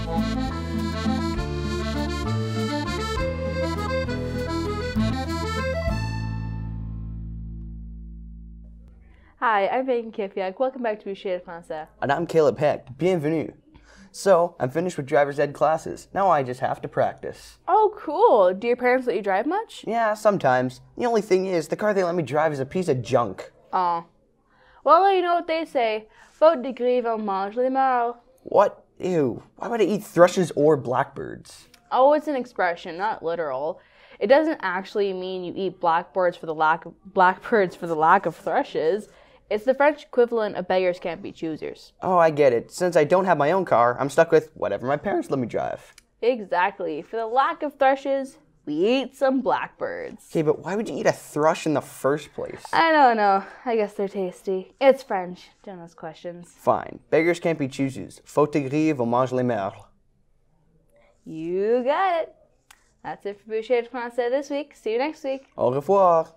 Hi, I'm Megan Kifiak. Welcome back to Bouchée, français. And I'm Caleb Peck. Bienvenue. So, I'm finished with driver's ed classes. Now I just have to practice. Oh, cool. Do your parents let you drive much? Yeah, sometimes. The only thing is, the car they let me drive is a piece of junk. Oh. Well, you know what they say. Faute, grives, mange, merles. What? Ew. Why would I eat thrushes or blackbirds? Oh, it's an expression, not literal. It doesn't actually mean you eat blackbirds for the lack of thrushes. It's the French equivalent of beggars can't be choosers. Oh, I get it. Since I don't have my own car, I'm stuck with whatever my parents let me drive. Exactly. For the lack of thrushes, we eat some blackbirds. Okay, but why would you eat a thrush in the first place? I don't know. I guess they're tasty. It's French. Don't ask questions. Fine. Beggars can't be choosers. Faute, grives, mange, merles. You got it. That's it for Bouchée français this week. See you next week. Au revoir.